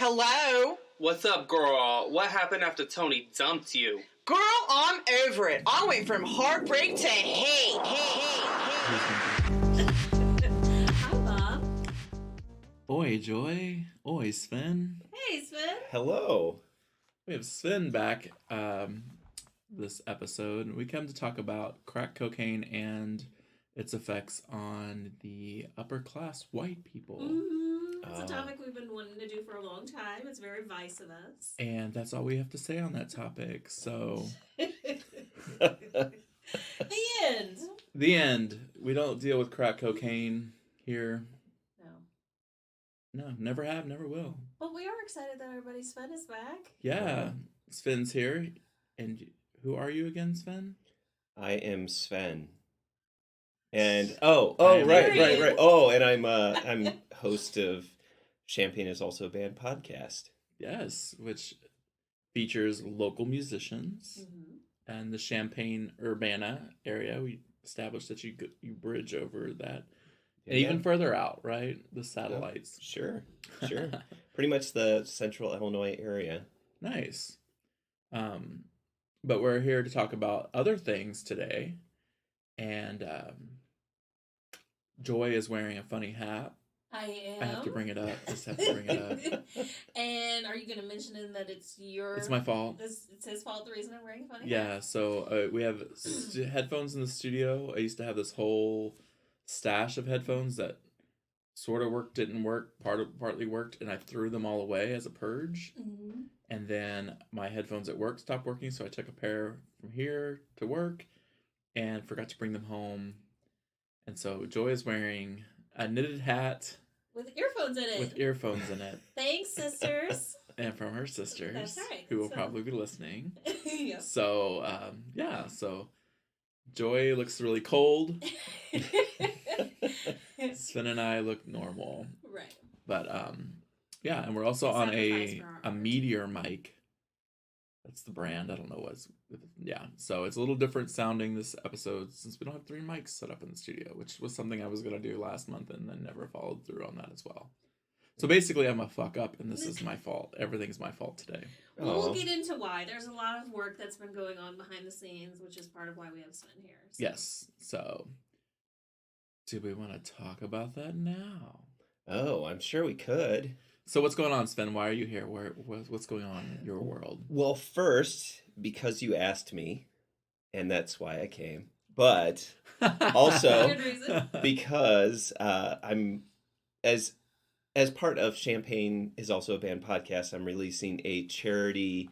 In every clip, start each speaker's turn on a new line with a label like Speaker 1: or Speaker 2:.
Speaker 1: Hello?
Speaker 2: What's up, girl? What happened after Tony dumped you?
Speaker 1: Girl, I'm over it. I went from heartbreak to hate.
Speaker 3: Hi, Mom.
Speaker 4: Oi, Joy. Oi, Sven.
Speaker 3: Hey, Sven.
Speaker 5: Hello.
Speaker 4: We have Sven back this episode. We come to talk about crack cocaine and its effects on the upper class white people.
Speaker 3: It's a topic we've been wanting to do for a long time. It's very vice of us.
Speaker 4: And that's all we have to say on that topic. So,
Speaker 3: The end.
Speaker 4: the end. We don't deal with crack cocaine here. No, never have, never will.
Speaker 3: But we are excited that our buddy Sven is back.
Speaker 4: Yeah, Sven's here. And who are you again, Sven?
Speaker 5: I am Sven. And right. Oh, and I'm host of Champaign Is Also a Band podcast.
Speaker 4: Yes, which features local musicians and the Champaign Urbana area. We established that you bridge over that. And even further out, right? The satellites.
Speaker 5: Sure. Pretty much the central Illinois area.
Speaker 4: Nice. But we're here to talk about other things today. And Joy is wearing a funny hat.
Speaker 3: I am.
Speaker 4: I have to bring it up. Just have to bring it up.
Speaker 3: And are you going to mention in that it's your...
Speaker 4: It's my fault.
Speaker 3: It's his fault, the reason I'm wearing a funny hat?
Speaker 4: Yeah, so we have headphones in the studio. I used to have this whole stash of headphones that sort of worked, didn't work, partly worked, and I threw them all away as a purge. Mm-hmm. And then my headphones at work stopped working, so I took a pair from here to work and forgot to bring them home. And so Joy is wearing a knitted hat
Speaker 3: with earphones in it. Thanks, sisters.
Speaker 4: And from her sisters.
Speaker 3: That's right.
Speaker 4: Who will probably be listening.
Speaker 3: Yep.
Speaker 4: So, so Joy looks really cold. Sven and I look normal.
Speaker 3: Right.
Speaker 4: But, and we're also on a Meteor mic. That's the brand. I don't know what's... Yeah, so it's a little different sounding this episode since we don't have 3 mics set up in the studio, which was something I was going to do last month and then never followed through on that as well. So basically, I'm a fuck up, and this is my fault. Everything's my fault today.
Speaker 3: Well, we'll get into why. There's a lot of work that's been going on behind the scenes, which is part of why we have Sven here. So.
Speaker 4: Yes. So, do we want to talk about that now?
Speaker 5: Oh, I'm sure we could.
Speaker 4: So what's going on, Sven? Why are you here? What's going on in your world?
Speaker 5: Well, first, because you asked me, and that's why I came. But also because I'm as part of Champaign Is Also a Band podcast, I'm releasing a charity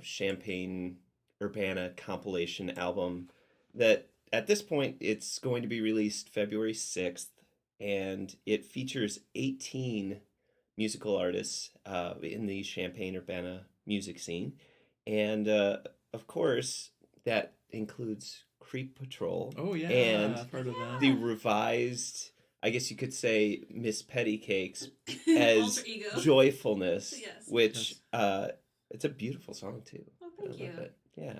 Speaker 5: Champaign Urbana compilation album that at this point it's going to be released February 6th, and it features 18 musical artists in the Champaign Urbana music scene. And of course, that includes Creep Patrol.
Speaker 4: Oh, yeah.
Speaker 5: And
Speaker 4: I've heard of that.
Speaker 5: The revised, I guess you could say, Miss Pettycakes as Joyfulness,
Speaker 3: yes.
Speaker 5: Which it's a beautiful song, too.
Speaker 3: Oh, thank you.
Speaker 5: Love it. Yeah.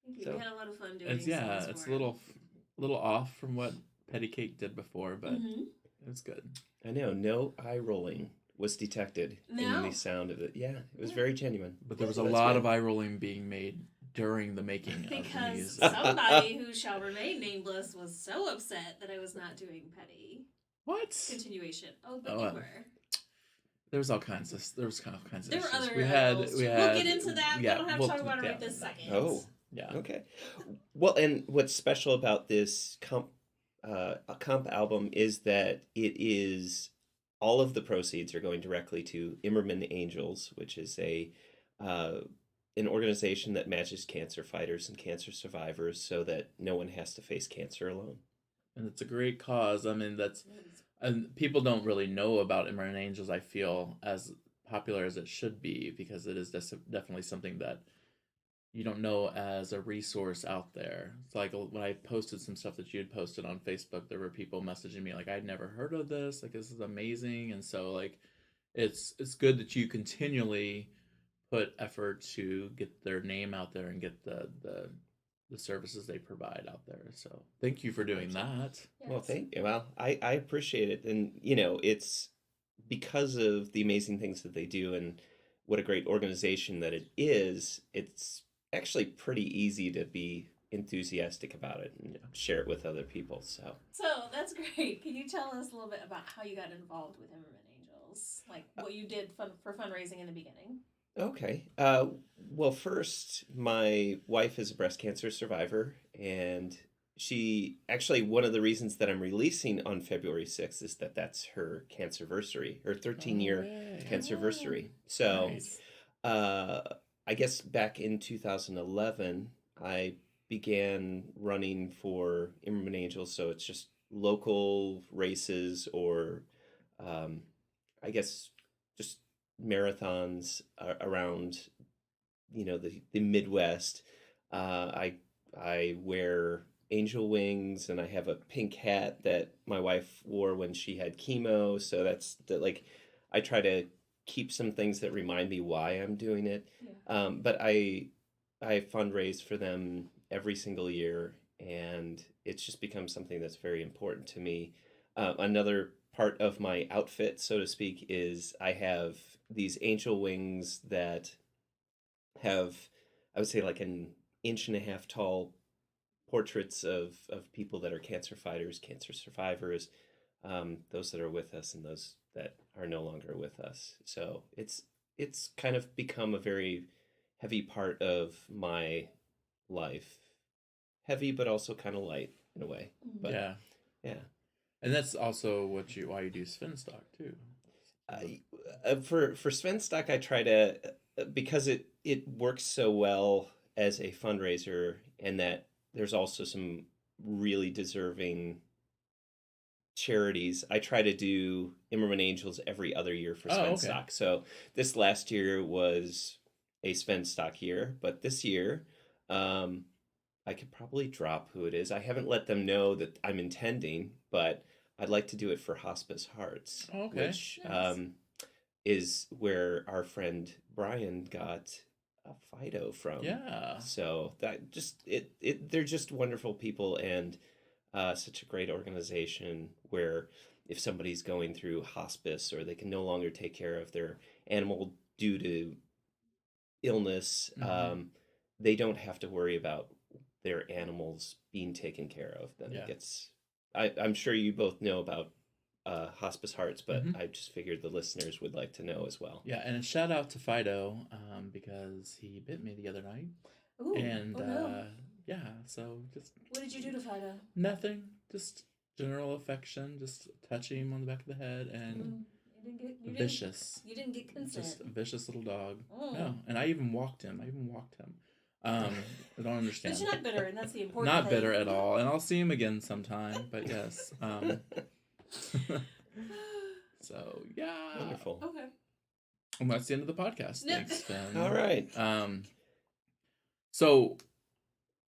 Speaker 3: Thank you.
Speaker 5: So,
Speaker 3: we had a lot of fun doing it.
Speaker 4: Yeah, it's a little off from what Pettycake did before, but it's good.
Speaker 5: I know, no eye rolling was detected in the sound of it. Yeah, it was very genuine.
Speaker 4: But there was a lot of eye rolling being made during the making of the music.
Speaker 3: Because somebody who shall remain nameless was so upset that I was not doing Petty.
Speaker 4: What?
Speaker 3: Continuation. Oh, but you were.
Speaker 4: There was all kinds of There were other
Speaker 3: issues.
Speaker 4: We had.
Speaker 3: We'll get into that.
Speaker 4: Yeah,
Speaker 3: we don't have to talk about it right this second.
Speaker 5: Oh,
Speaker 4: yeah.
Speaker 5: Okay. Well, and what's special about this comp album is that it is... all of the proceeds are going directly to Imerman Angels, which is an organization that matches cancer fighters and cancer survivors so that no one has to face cancer alone.
Speaker 4: And it's a great cause. I mean, and people don't really know about Imerman Angels, I feel, as popular as it should be, because it is definitely something that you don't know as a resource out there. It's like when I posted some stuff that you had posted on Facebook, there were people messaging me like, I'd never heard of this. Like, this is amazing. And so, like, it's good that you continually put effort to get their name out there and get the services they provide out there. So thank you for doing that.
Speaker 3: Yes.
Speaker 5: Well, thank you. Well, I appreciate it. And, it's because of the amazing things that they do and what a great organization that it is, it's actually pretty easy to be enthusiastic about it and share it with other people. So
Speaker 3: that's great. Can you tell us a little bit about how you got involved with Imerman Angels? Like what you did for fundraising in the beginning?
Speaker 5: Okay. Well, first, my wife is a breast cancer survivor, and she actually, one of the reasons that I'm releasing on February 6th is that that's her cancerversary, her 13-year cancerversary. So,
Speaker 4: Nice.
Speaker 5: uh, I guess back in 2011, I began running for Imerman Angels. So it's just local races or, um, I guess, just marathons around the Midwest. I wear angel wings and I have a pink hat that my wife wore when she had chemo. So that's that like I try to keep some things that remind me why I'm doing it.
Speaker 3: Yeah.
Speaker 5: But I fundraise for them every single year, and it's just become something that's very important to me. Another part of my outfit, so to speak, is I have these angel wings that have, I would say, like an inch and a half tall portraits of people that are cancer fighters, cancer survivors, those that are with us and those that are no longer with us. So it's kind of become a very heavy part of my life. Heavy, but also kind of light in a way. But
Speaker 4: Yeah.
Speaker 5: yeah.
Speaker 4: And that's also why you do Sven stock too.
Speaker 5: For Sven stock, I try to because it works so well as a fundraiser, and that there's also some really deserving charities. I try to do Imerman Angels every other year for Sven
Speaker 4: okay.
Speaker 5: stock. So this last year was a Sven stock year, but this year, I could probably drop who it is. I haven't let them know that I'm intending, but I'd like to do it for Hospice Hearts,
Speaker 4: Okay.
Speaker 5: which
Speaker 3: Nice.
Speaker 5: is where our friend Brian got a Fido from.
Speaker 4: Yeah.
Speaker 5: So that just they're just wonderful people, and such a great organization where if somebody's going through hospice or they can no longer take care of their animal due to illness, they don't have to worry about their animals being taken care of. Then
Speaker 4: Yeah.
Speaker 5: it gets. I'm sure you both know about Hospice Hearts, but I just figured the listeners would like to know as well.
Speaker 4: Yeah, and a shout out to Fido because he bit me the other night.
Speaker 3: Ooh,
Speaker 4: And
Speaker 3: oh no.
Speaker 4: yeah, so just
Speaker 3: What did you do to Fido?
Speaker 4: nothing, just general affection, just touching him on the back of the head, and vicious.
Speaker 3: You didn't get consent.
Speaker 4: Just a vicious little dog.
Speaker 3: Oh.
Speaker 4: No, and I even walked him. I don't understand.
Speaker 3: But you're not bitter, and that's the important
Speaker 4: Not
Speaker 3: thing.
Speaker 4: bitter at all, and I'll see him again sometime. But yes. So yeah.
Speaker 5: Wonderful.
Speaker 3: Okay.
Speaker 4: And that's the end of the podcast. Thanks, Sven.
Speaker 5: All right.
Speaker 4: So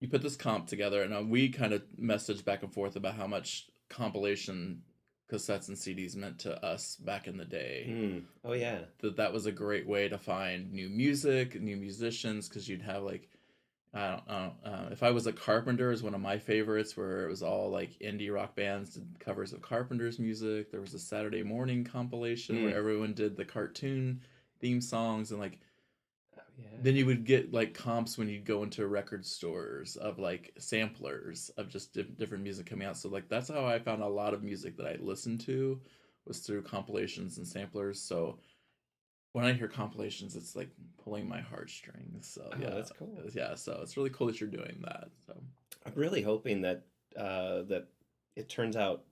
Speaker 4: you put this comp together, and we kind of messaged back and forth about how much compilation cassettes and CDs meant to us back in the day.
Speaker 5: Oh yeah.
Speaker 4: That was a great way to find new music, new musicians, because you'd have like, I don't know, If I Was a Carpenter is one of my favorites, where it was all like indie rock bands did covers of Carpenter's music. There was a Saturday morning compilation where everyone did the cartoon theme songs, and like, then you would get like comps when you'd go into record stores of like samplers of just different music coming out. So like that's how I found a lot of music that I listened to, was through compilations and samplers. So when I hear compilations, it's like pulling my heartstrings. So yeah,
Speaker 5: that's cool.
Speaker 4: Yeah, so it's really cool that you're doing that. So
Speaker 5: I'm really hoping that that it turns out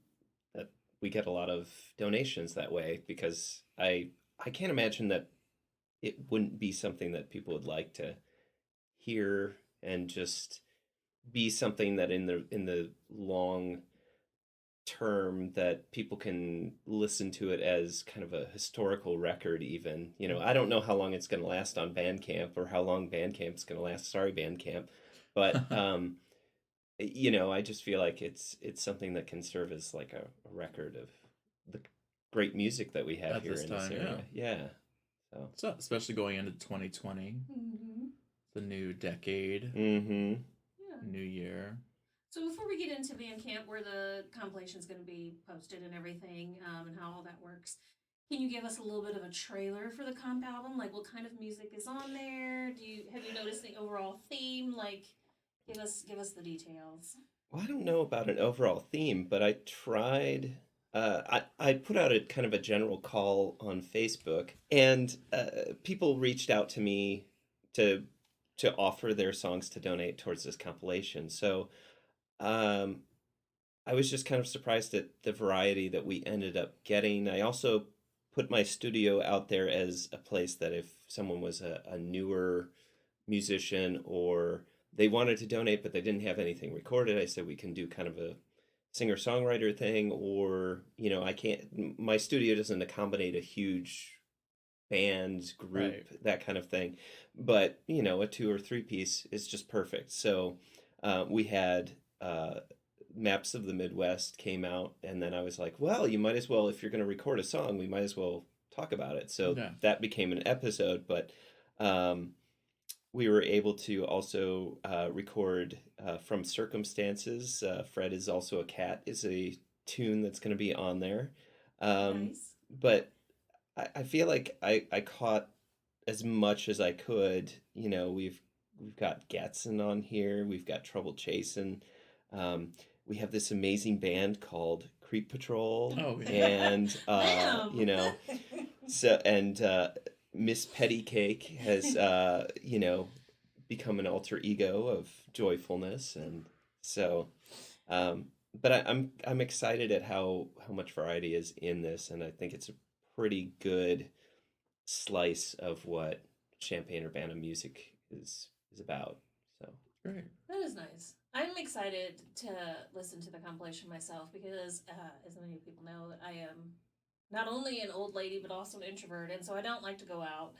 Speaker 5: that we get a lot of donations that way, because I can't imagine that it wouldn't be something that people would like to hear, and just be something that in the long term that people can listen to it as kind of a historical record. Even, I don't know how long it's going to last on Bandcamp, or how long Bandcamp's going to last. Sorry, Bandcamp. But I just feel like it's something that can serve as like a record of the great music that we have
Speaker 4: at
Speaker 5: here
Speaker 4: this
Speaker 5: in
Speaker 4: time,
Speaker 5: this area. Yeah.
Speaker 4: So especially going into 2020, the new decade, new year.
Speaker 3: So before we get into Bandcamp, where the compilation is going to be posted and everything, and how all that works, Can you give us a little bit of a trailer for the comp album? Like, what kind of music is on there? Have you noticed the overall theme? Like, give us the details.
Speaker 5: Well, I don't know about an overall theme, but I tried. I put out a kind of a general call on Facebook, and people reached out to me to offer their songs to donate towards this compilation. So um, I was just kind of surprised at the variety that we ended up getting. I also put my studio out there as a place that if someone was a newer musician or they wanted to donate but they didn't have anything recorded, I said we can do kind of a singer-songwriter thing, or I can't, my studio doesn't accommodate a huge band group,
Speaker 4: Right.
Speaker 5: that kind of thing, but a 2 or 3 piece is just perfect. So we had Maps of the Midwest came out, and then I was like, well, you might as well, if you're going to record a song, we might as well talk about it. So
Speaker 4: Yeah.
Speaker 5: that became an episode. But we were able to also record From Circumstances. Fred is also a cat is a tune that's going to be on there.
Speaker 3: Nice.
Speaker 5: But I feel like I caught as much as I could. We've got Gatson on here. We've got Trouble Chasing. We have this amazing band called Creep Patrol.
Speaker 4: Oh, yeah.
Speaker 5: And so Miss Petty Cake has become an alter ego of Joyfulness, and so but I'm excited at how much variety is in this, and I think it's a pretty good slice of what Champaign Urbana music is about. So
Speaker 4: Great.
Speaker 3: That is nice. I'm excited to listen to the compilation myself because, as many people know, I am not only an old lady but also an introvert, and so I don't like to go out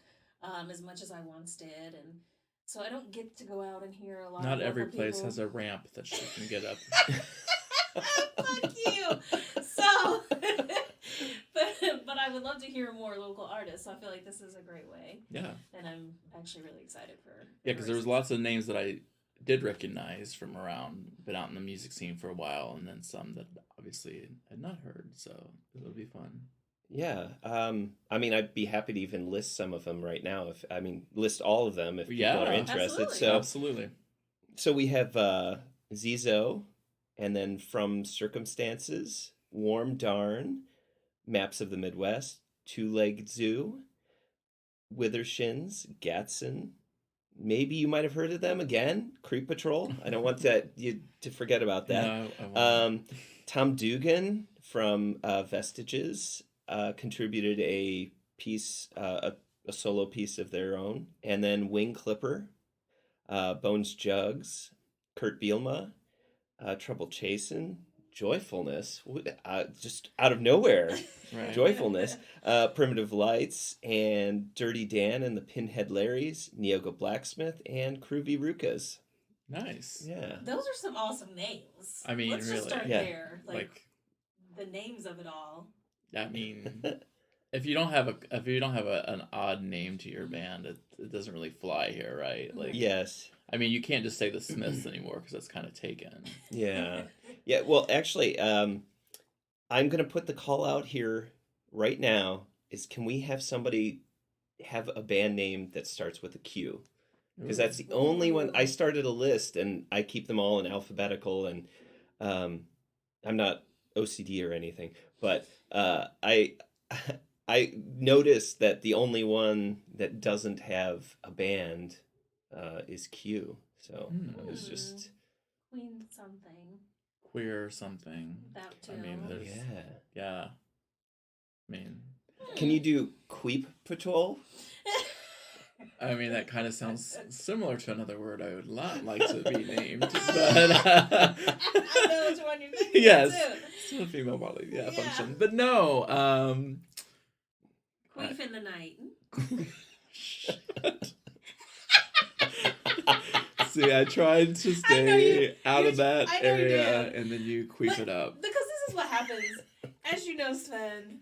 Speaker 3: as much as I once did, and so I don't get to go out and hear a lot.
Speaker 4: Not
Speaker 3: of
Speaker 4: every
Speaker 3: local
Speaker 4: place
Speaker 3: people.
Speaker 4: has a ramp that she can get up.
Speaker 3: Fuck you. So, but I would love to hear more local artists. So I feel like this is a great way,
Speaker 4: Yeah.
Speaker 3: and I'm actually really excited for.
Speaker 4: Yeah, because there was lots of names that I did recognize from around, been out in the music scene for a while, and then some that obviously had not heard. So it'll be fun.
Speaker 5: yeah, I mean, I'd be happy to even list some of them right now. List all of them if people
Speaker 4: Yeah.
Speaker 5: are interested.
Speaker 3: Absolutely.
Speaker 4: Absolutely.
Speaker 5: So we have Zizo, and then From Circumstances, Warm Darn, Maps of the Midwest, Two-Legged Zoo, Withershins, Gatson. Maybe you might have heard of them again. Creep Patrol. I don't want you to forget about that.
Speaker 4: No, I won't.
Speaker 5: Tom Dugan from Vestiges contributed a piece, a solo piece of their own, and then Wing Clipper, Bones Jugs, Kurt Bielma, Trouble Chasin', Joyfulness, just out of nowhere,
Speaker 4: Right.
Speaker 5: Joyfulness, Primitive Lights, and Dirty Dan and the Pinhead Larrys, Neoga Blacksmith, and Groovy Rukas.
Speaker 4: Nice.
Speaker 5: Yeah.
Speaker 3: Those are some awesome names.
Speaker 4: I mean,
Speaker 3: let's just
Speaker 4: really.
Speaker 3: start
Speaker 5: Yeah.
Speaker 3: there.
Speaker 4: Like,
Speaker 3: The names of it all.
Speaker 4: I mean, if you don't have an odd name to your band, it doesn't really fly here, right? Like,
Speaker 5: Yes.
Speaker 4: I mean, you can't just say the Smiths anymore because that's kind of taken.
Speaker 5: Yeah. Yeah. Well, actually, I'm going to put the call out here right now is can we have somebody have a band name that starts with a Q? Because that's the only one. I started a list and I keep them all in alphabetical, and I'm not OCD or anything, but I noticed that the only one that doesn't have a band is Q. So it was just
Speaker 3: Queen something.
Speaker 4: Queer or something.
Speaker 3: That too.
Speaker 4: I mean, there's yeah. I mean,
Speaker 5: Can you do Queep Patrol?
Speaker 4: I mean that kind of sounds similar to another word I would not like to be named, but
Speaker 3: I know which one you're thinking.
Speaker 4: yes,
Speaker 3: Too.
Speaker 4: still a female bodily
Speaker 3: Yeah.
Speaker 4: function, but no.
Speaker 3: Queef in the night.
Speaker 4: See, I tried to stay out of that
Speaker 3: I know you
Speaker 4: area,
Speaker 3: did.
Speaker 4: and then you queef it up.
Speaker 3: Because this is what happens. As you know, Sven,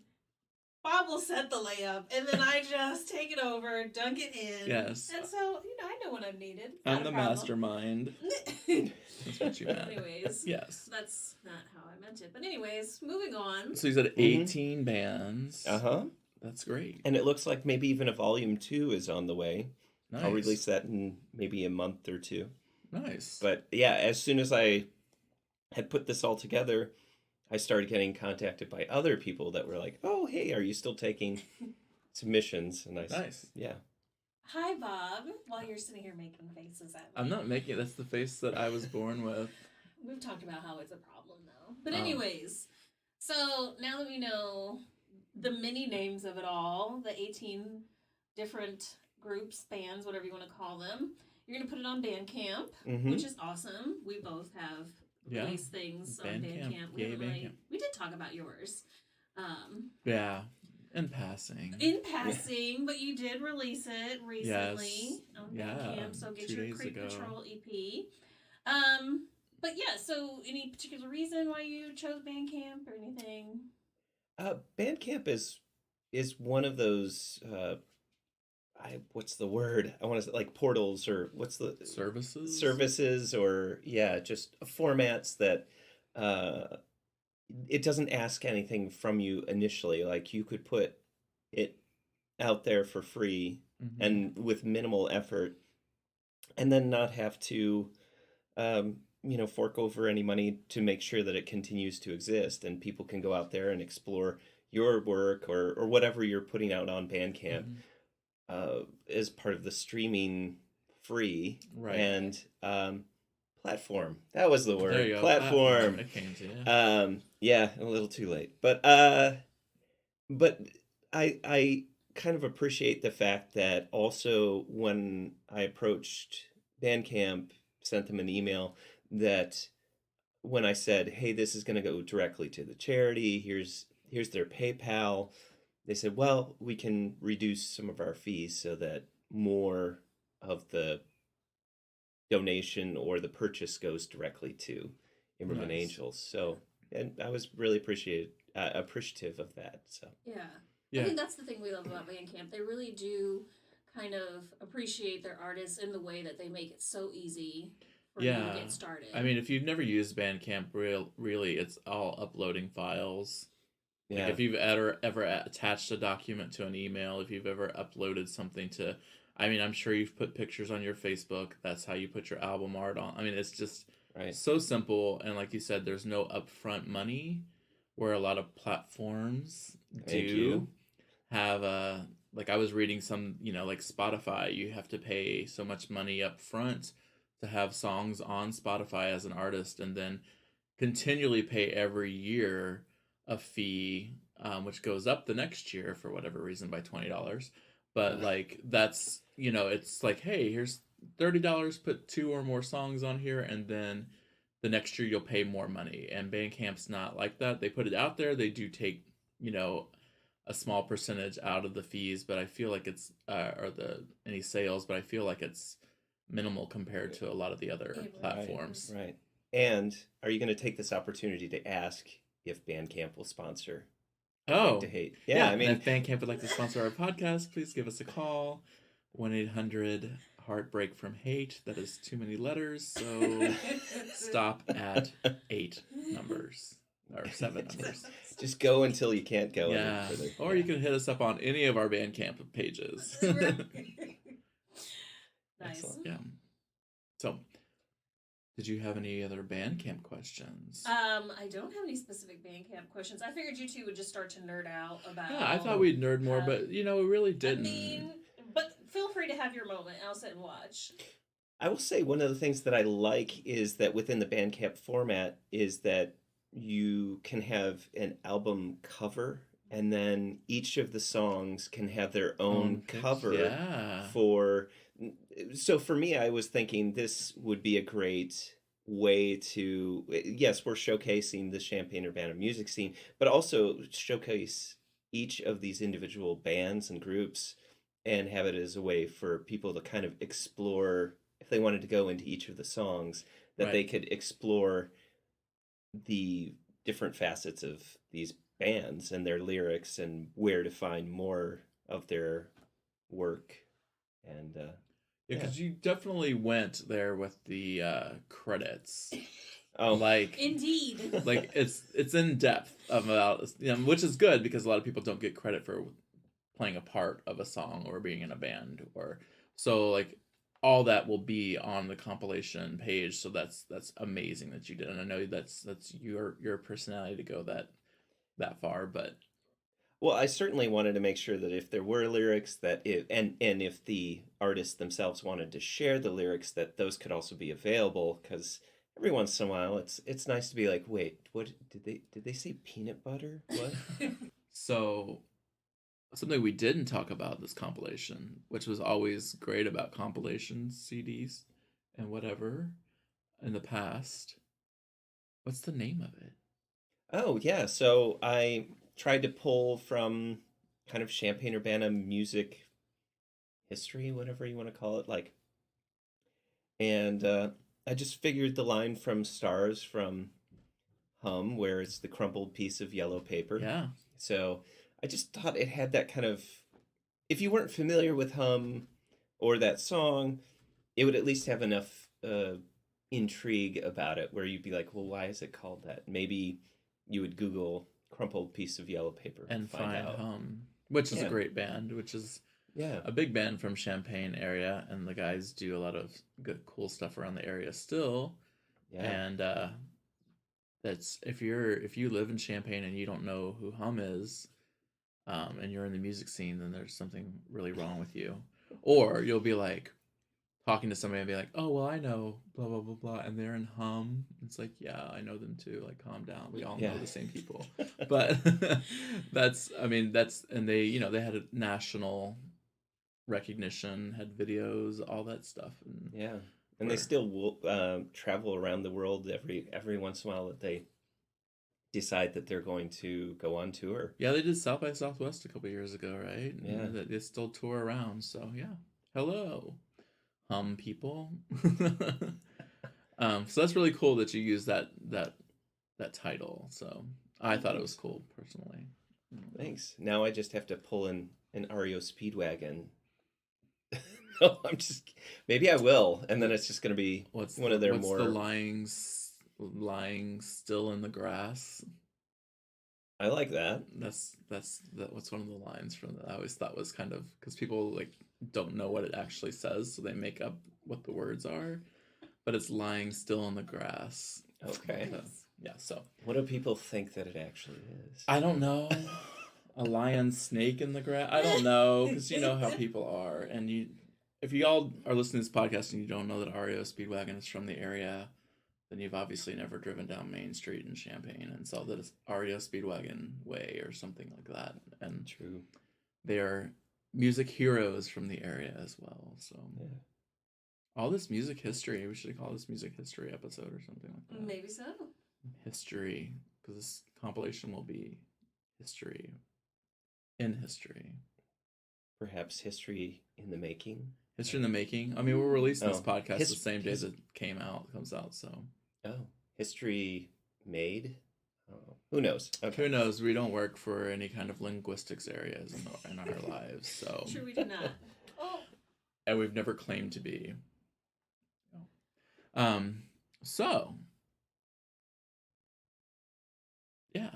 Speaker 3: Bob will set the layup, and then I just take it over, dunk it in.
Speaker 4: Yes.
Speaker 3: And so, I know when I'm needed.
Speaker 4: I'm
Speaker 3: Not
Speaker 4: the
Speaker 3: a problem.
Speaker 4: mastermind. That's what you meant.
Speaker 3: Anyways.
Speaker 4: Yes.
Speaker 3: That's not how I meant it. But anyways, moving on.
Speaker 4: So you said 18 bands.
Speaker 5: Uh-huh.
Speaker 4: That's great.
Speaker 5: And it looks like maybe even a volume 2 is on the way.
Speaker 4: Nice.
Speaker 5: I'll release that in maybe a month or two.
Speaker 4: Nice.
Speaker 5: But yeah, as soon as I had put this all together, I started getting contacted by other people that were like, "Oh, hey, are you still taking submissions?" And I said,
Speaker 4: Nice.
Speaker 5: "Yeah."
Speaker 3: Hi, Bob. While you're sitting here making faces at me.
Speaker 4: I'm not making it. That's the face that I was born with.
Speaker 3: We've talked about how it's a problem, though. But anyways, so now that we know the many names of it all, the 18 different groups, bands, whatever you want to call them, you're going to put it on Bandcamp,
Speaker 5: Mhm.
Speaker 3: which is awesome. We both have released things on Bandcamp. We did talk about yours.
Speaker 4: Yeah, in passing.
Speaker 3: But you did release it recently on Bandcamp, so get your Creep Patrol EP. But yeah, so any particular reason why you chose Bandcamp or anything?
Speaker 5: Bandcamp is one of those what's the word? I want to say like portals, or what's the services, or just formats that it doesn't ask anything from you initially. Like you could put it out there for free and with minimal effort, and then not have to fork over any money to make sure that it continues to exist, and people can go out there and explore your work or whatever you're putting out on Bandcamp as part of the streaming free and platform. That was the word.
Speaker 4: There you go.
Speaker 5: Platform.
Speaker 4: It came to you.
Speaker 5: Yeah, a little too late. But I kind of appreciate the fact that also when I approached Bandcamp, sent them an email, that when I said, "Hey, this is going to go directly to the charity. Here's their PayPal," they said, "Well, we can reduce some of our fees so that more of the donation or the purchase goes directly to Imerman Angels." So, and I was really appreciative of that. So
Speaker 3: I think that's the thing we love about Bandcamp. They really do kind of appreciate their artists in the way that they make it so easy for you to get started.
Speaker 4: I mean, if you've never used Bandcamp, really, it's all uploading files.
Speaker 5: Yeah.
Speaker 4: Like if you've ever attached a document to an email, if you've ever uploaded something to, I mean, I'm sure you've put pictures on your Facebook. That's how you put your album art on. I mean, it's just so simple. And like you said, there's no upfront money, where a lot of platforms have like I was reading some, like Spotify, you have to pay so much money up front to have songs on Spotify as an artist, and then continually pay every year a fee, which goes up the next year for whatever reason by $20. But like that's it's like, hey, here's $30, put 2 or more songs on here, and then the next year you'll pay more money. And Bandcamp's not like that. They put it out there. They do take a small percentage out of the fees, but I feel like it's any sales, but I feel like it's minimal compared to a lot of the other platforms.
Speaker 5: Right. And are you going to take this opportunity to ask if Bandcamp will sponsor Hate to Hate?
Speaker 4: Yeah, I mean, if Bandcamp would like to sponsor our podcast, please give us a call. 1-800-HEARTBREAK from Hate. That is too many letters, so stop at 8 numbers. Or 7 numbers.
Speaker 5: Just go until you can't go any further.
Speaker 4: Or you can hit us up on any of our Bandcamp pages.
Speaker 3: Nice.
Speaker 4: Yeah. So, did you have any other Bandcamp questions?
Speaker 3: I don't have any specific Bandcamp questions. I figured you two would just start to nerd out about.
Speaker 4: Yeah, I thought we'd nerd more, but we really didn't.
Speaker 3: I mean, but feel free to have your moment. I'll sit and watch.
Speaker 5: I will say one of the things that I like is that within the Bandcamp format is that you can have an album cover, and then each of the songs can have their own cover for. So for me, I was thinking this would be a great way to, yes, we're showcasing the Champaign-Urbana music scene, but also showcase each of these individual bands and groups and have it as a way for people to kind of explore, if they wanted to go into each of the songs, that they could explore the different facets of these bands and their lyrics and where to find more of their work. And
Speaker 4: because you definitely went there with the credits.
Speaker 5: Oh,
Speaker 4: like
Speaker 3: indeed,
Speaker 4: like it's in depth about which is good because a lot of people don't get credit for playing a part of a song or being in a band, or so like all that will be on the compilation page. So that's amazing that you did, and I know that's your personality to go that far. But
Speaker 5: Well, I certainly wanted to make sure that if there were lyrics that and if the artists themselves wanted to share the lyrics, that those could also be available, because every once in a while it's nice to be like, wait, what did they say peanut butter? What?
Speaker 4: so something we didn't talk about this compilation, which was always great about compilations, CDs, and whatever in the past. What's the name of it?
Speaker 5: Oh, yeah. So I tried to pull from kind of Champaign Urbana music history, whatever you want to call it, like, and I just figured the line from Stars from Hum, where it's the crumpled piece of yellow paper.
Speaker 4: Yeah.
Speaker 5: So I just thought it had that kind of, if you weren't familiar with Hum or that song, it would at least have enough intrigue about it where you'd be like, well, why is it called that? Maybe you would Google crumpled piece of yellow paper
Speaker 4: And
Speaker 5: find
Speaker 4: find
Speaker 5: out.
Speaker 4: Hum, which is
Speaker 5: Yeah.
Speaker 4: a great band, which is
Speaker 5: Yeah.
Speaker 4: a big band from Champaign area, and the guys do a lot of good, cool stuff around the area still.
Speaker 5: Yeah.
Speaker 4: And that's if you live in Champaign and you don't know who Hum is, and you're in the music scene, then there's something really wrong with you. Or you'll be like talking to somebody and be like, "Oh, well, I know blah blah blah blah," and they're in Hum. It's like, yeah, I know them too. Like, calm down. We all
Speaker 5: Yeah.
Speaker 4: know the same people. But and they had a national recognition, had videos, all that stuff, and
Speaker 5: Yeah. And they still will travel around the world every once in a while that they decide that they're going to go on tour.
Speaker 4: yeah, they did South by Southwest a couple years ago, right?
Speaker 5: Yeah.
Speaker 4: And they still tour around. So yeah, hello, Hum people. So that's really cool that you use that title. So I thought it was cool personally.
Speaker 5: Thanks. Now I just have to pull in an REO Speedwagon. No, maybe I will, and then it's just going to be
Speaker 4: What's
Speaker 5: one of their
Speaker 4: what's
Speaker 5: more.
Speaker 4: the lying still in the grass?
Speaker 5: I like that.
Speaker 4: That's what's one of the lines from that I always thought was kind of, because people like don't know what it actually says, so they make up what the words are, but it's lying still in the grass.
Speaker 5: Okay.
Speaker 4: So, yeah. So
Speaker 5: What do people think that it actually is?
Speaker 4: I don't know. A lion snake in the grass. I don't know, because you know how people are, and if you all are listening to this podcast and you don't know that REO Speedwagon is from the area, then you've obviously never driven down Main Street in Champaign and saw that it's REO Speedwagon Way or something like that. And
Speaker 5: True.
Speaker 4: they are music heroes from the area as well. So
Speaker 5: Yeah.
Speaker 4: all this music history, we should call this music history episode or something like that.
Speaker 3: Maybe so.
Speaker 4: History, because this compilation will be history in history.
Speaker 5: Perhaps history in the making.
Speaker 4: History in the making. I mean, we're releasing this
Speaker 5: Oh,
Speaker 4: podcast the same day that comes out. So
Speaker 5: History made. Oh, who knows? Okay.
Speaker 4: who knows? We don't work for any kind of linguistics areas in our lives. So
Speaker 3: Sure, we do not. Oh.
Speaker 4: And we've never claimed to be. So yeah.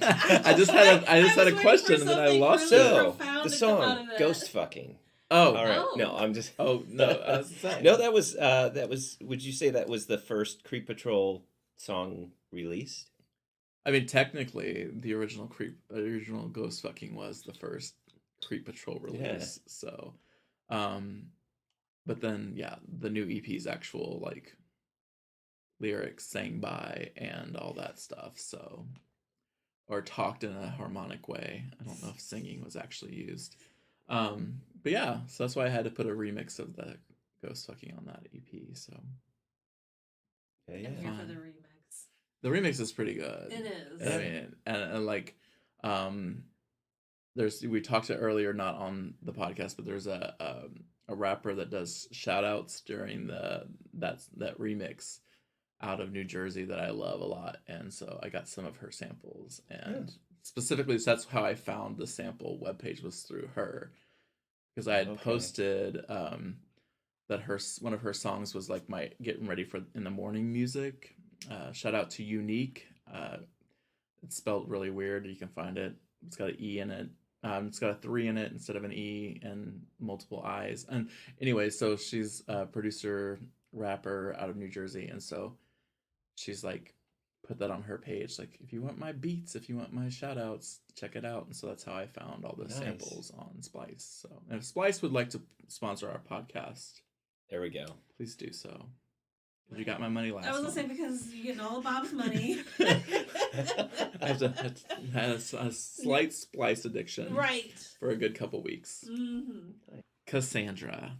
Speaker 4: I just had a question and then I lost
Speaker 3: really
Speaker 4: it.
Speaker 5: So
Speaker 3: profound
Speaker 5: the
Speaker 3: to come out
Speaker 5: song
Speaker 3: of that.
Speaker 5: "Ghost Fucking."
Speaker 4: Oh,
Speaker 5: All right.
Speaker 3: Oh.
Speaker 5: No, I'm just.
Speaker 4: oh no! I was saying.
Speaker 5: No, that was. Would you say that was the first Creep Patrol song released?
Speaker 4: I mean, technically, the original Ghost Fucking was the first Creep Patrol release.
Speaker 5: Yeah.
Speaker 4: So, but then yeah, the new EP's actual like lyrics sang by and all that stuff. So, or talked in a harmonic way. I don't know if singing was actually used. But yeah, so that's why I had to put a remix of the Ghost Fucking on that EP. So
Speaker 5: Yeah.
Speaker 3: I'm here for
Speaker 4: Fine.
Speaker 3: the remix.
Speaker 4: the remix is pretty good.
Speaker 3: It is.
Speaker 4: I mean, and like, we talked to earlier, not on the podcast, but there's a rapper that does shout outs during that remix out of New Jersey that I love a lot, and so I got some of her samples, and specifically that's how I found the sample webpage, was through her, because I had posted that one of her songs was like my getting ready for in the morning music. Shout out to Unique. It's spelled really weird. You can find it. It's got an E in it. It's got a 3 in it instead of an E and multiple I's. And anyway, so she's a producer, rapper out of New Jersey. And so she's like, put that on her page. Like, if you want my beats, if you want my shout outs, check it out. And so that's how I found all the samples on Splice. So, and if Splice would like to sponsor our podcast,
Speaker 5: there we go.
Speaker 4: Please do so. You got my money last
Speaker 3: I was going to say,
Speaker 4: month.
Speaker 3: because you get all Bob's money.
Speaker 4: I have a slight Splice addiction.
Speaker 3: Right.
Speaker 4: For a good couple weeks.
Speaker 3: Mm-hmm.
Speaker 4: Cassandra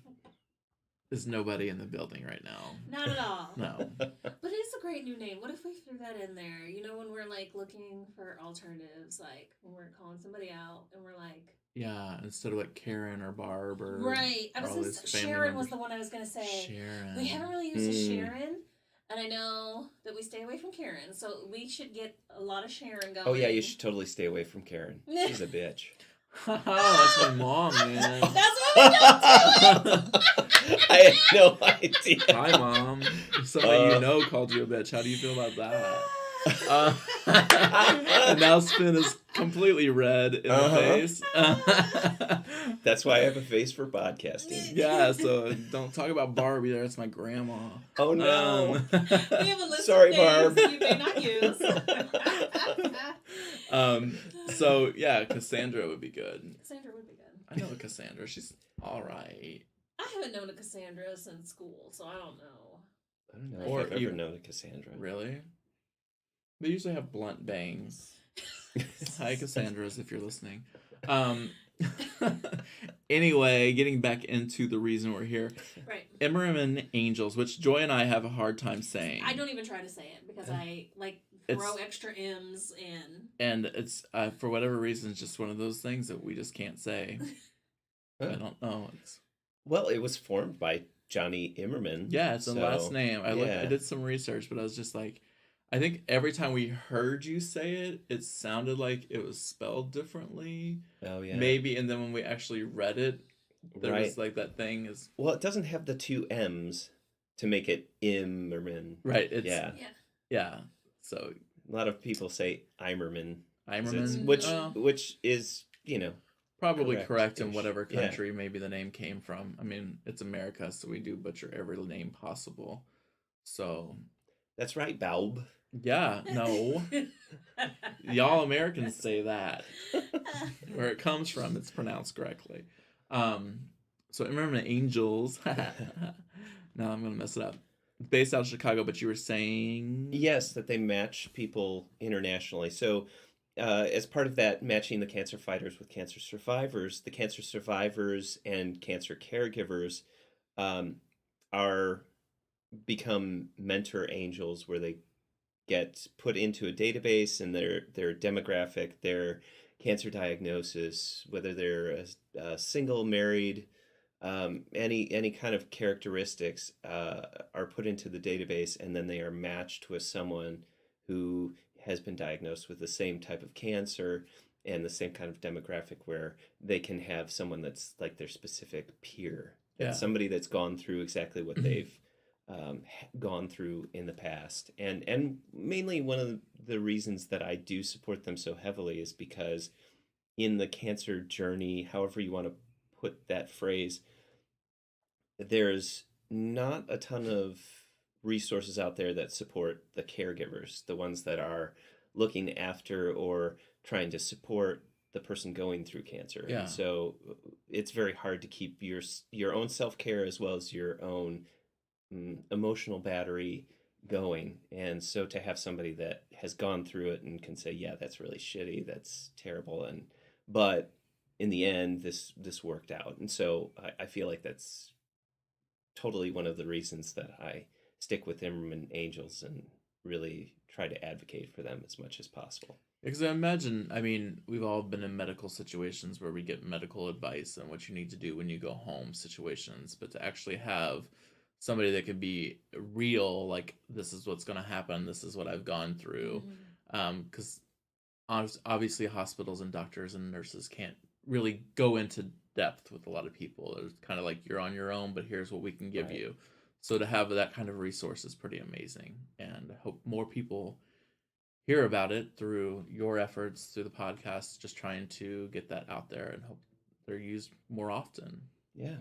Speaker 4: is nobody in the building right now.
Speaker 3: Not at all.
Speaker 4: No.
Speaker 3: But it's a great new name. What if we threw that in there? You know, when we're like looking for alternatives, like when we're calling somebody out and we're like,
Speaker 4: yeah, instead of like Karen or Barb or
Speaker 3: right. I
Speaker 4: all
Speaker 3: was
Speaker 4: his
Speaker 3: Sharon
Speaker 4: family
Speaker 3: was
Speaker 4: members.
Speaker 3: the one I was gonna say.
Speaker 4: Sharon.
Speaker 3: We haven't really used a Sharon, and I know that we stay away from Karen, so we should get a lot of Sharon going.
Speaker 5: Oh yeah, you should totally stay away from Karen. She's a bitch.
Speaker 4: That's my mom, man.
Speaker 3: That's what we don't do.
Speaker 5: I had no idea.
Speaker 4: Hi, Mom. Somebody you know called you a bitch. How do you feel about that? And now Sven is completely red in the face.
Speaker 5: That's why I have a face for podcasting.
Speaker 4: Yeah, so don't talk about Barb either. It's my grandma.
Speaker 5: Oh no.
Speaker 3: We have a list
Speaker 5: Sorry,
Speaker 3: of names
Speaker 5: Barb.
Speaker 3: you may not use.
Speaker 4: So yeah, Cassandra would be good.
Speaker 3: Cassandra would be good.
Speaker 4: I know a Cassandra. She's all right.
Speaker 3: I haven't known a Cassandra since school, so I don't know.
Speaker 5: I don't know
Speaker 4: Or
Speaker 5: if I've
Speaker 4: you-
Speaker 5: ever known a Cassandra.
Speaker 4: Really? They usually have blunt bangs. Hi, Cassandras, if you're listening. Anyway, getting back into the reason we're here.
Speaker 3: Right.
Speaker 4: Imerman Angels, which Joy and I have a hard time saying.
Speaker 3: I don't even try to say it because I like throw extra M's in.
Speaker 4: And it's, for whatever reason, it's just one of those things that we just can't say.
Speaker 5: Huh.
Speaker 4: I don't know.
Speaker 5: Well, it was formed by Johnny Imerman.
Speaker 4: Yeah, it's the last name. I
Speaker 5: yeah.
Speaker 4: did some research, but I was just like, I think every time we heard you say it, it sounded like it was spelled differently.
Speaker 5: Oh yeah.
Speaker 4: Maybe, and then when we actually read it, there
Speaker 5: Right.
Speaker 4: was like that thing is
Speaker 5: Well, it doesn't have the 2 M's to make it Imerman.
Speaker 4: right. It's
Speaker 5: Yeah.
Speaker 4: yeah. So
Speaker 5: A lot of people say Imerman.
Speaker 4: Imerman,
Speaker 5: Which is,
Speaker 4: probably correct in
Speaker 5: correct-ish.
Speaker 4: whatever
Speaker 5: Yeah.
Speaker 4: country maybe the name came from. I mean, it's America, so we do butcher every name possible. So
Speaker 5: That's right, Baub.
Speaker 4: yeah, no, y'all Americans say that. Where it comes from, it's pronounced correctly. So Imerman Angels. Now I'm gonna mess it up. Based out of Chicago, but you were saying
Speaker 5: Yes, that they match people internationally. So, as part of that, matching the cancer fighters with cancer survivors, the cancer survivors and cancer caregivers are become mentor angels, where they get put into a database, and their demographic, their cancer diagnosis, whether they're a single, married, any kind of characteristics are put into the database, and then they are matched with someone who has been diagnosed with the same type of cancer and the same kind of demographic, where they can have someone that's like their specific peer,
Speaker 4: Yeah.
Speaker 5: somebody that's gone through exactly what they've gone through in the past. And mainly one of the reasons that I do support them so heavily is because in the cancer journey, however you want to put that phrase, there's not a ton of resources out there that support the caregivers, the ones that are looking after or trying to support the person going through cancer.
Speaker 4: Yeah.
Speaker 5: And so it's very hard to keep your own self-care as well as your own emotional battery going. And so to have somebody that has gone through it and can say, yeah, that's really shitty, that's terrible, but in the end this worked out. And so I feel like that's totally one of the reasons that I stick with Imerman Angels and really try to advocate for them as much as possible.
Speaker 4: Because I imagine, I mean, we've all been in medical situations where we get medical advice on what you need to do when you go home situations, but to actually have somebody that could be real, like, this is what's going to happen, this is what I've gone through. Because obviously hospitals and doctors and nurses can't really go into depth with a lot of people. It's kind of like, you're on your own, but here's what we can give
Speaker 5: Right.
Speaker 4: you. So to have that kind of resource is pretty amazing. And I hope more people hear about it through your efforts, through the podcast, just trying to get that out there and hope they're used more often.
Speaker 5: Yeah.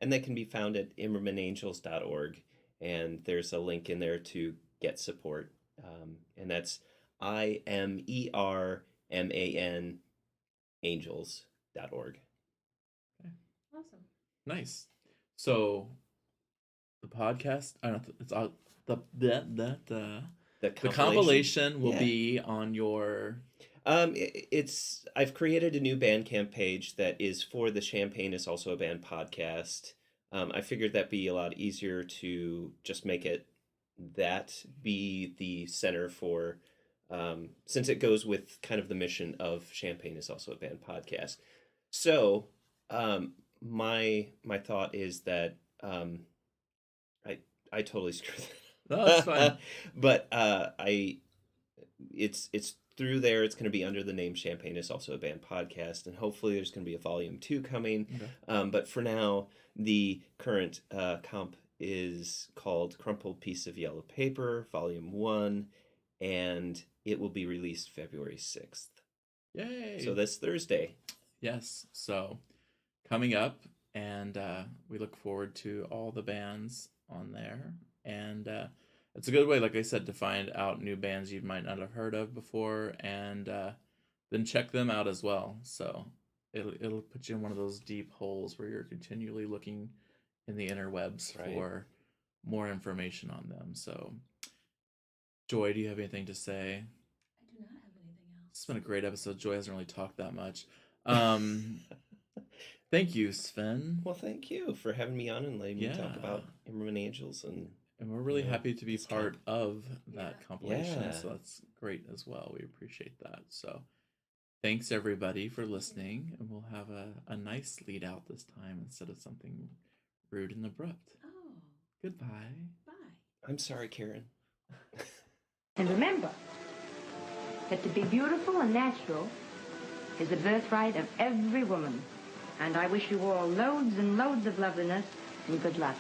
Speaker 5: And they can be found at imermanangels.org. And there's a link in there to get support. And that's IMERMAN angels.org.
Speaker 4: Okay.
Speaker 3: Awesome.
Speaker 4: Nice. So the podcast, I don't know, it's all the compilation will be on your
Speaker 5: I've created a new Bandcamp page that is for the Champaign Is Also a Band podcast. I figured that'd be a lot easier to just make it that be the center for, since it goes with kind of the mission of Champaign Is Also a Band podcast. So my thought is that I totally screwed that.
Speaker 4: No, that's fine.
Speaker 5: But it's through there. It's going to be under the name Champaign Is Also a Band podcast, and hopefully there's going to be a volume 2 coming.
Speaker 4: Okay.
Speaker 5: But for now, the current comp is called Crumpled Piece of Yellow Paper, volume 1, and it will be released February 6th.
Speaker 4: Yay!
Speaker 5: So this Thursday.
Speaker 4: Yes. So coming up, and we look forward to all the bands on there, and it's a good way, like I said, to find out new bands you might not have heard of before, and then check them out as well. So it'll put you in one of those deep holes where you're continually looking in the interwebs for more information on them. So, Joy, do you have anything to say?
Speaker 3: I do not have anything else.
Speaker 4: It's been a great episode. Joy hasn't really talked that much. Thank you, Sven.
Speaker 5: Well, thank you for having me on and letting me talk about Imerman Angels. And
Speaker 4: we're really happy to be part of that compilation.
Speaker 5: Yeah.
Speaker 4: So that's great as well. We appreciate that. So thanks, everybody, for listening. And we'll have a nice lead out this time instead of something rude and abrupt.
Speaker 3: Oh.
Speaker 4: Goodbye.
Speaker 3: Bye.
Speaker 5: I'm sorry, Karen.
Speaker 6: And remember that to be beautiful and natural is the birthright of every woman. And I wish you all loads and loads of loveliness and good luck.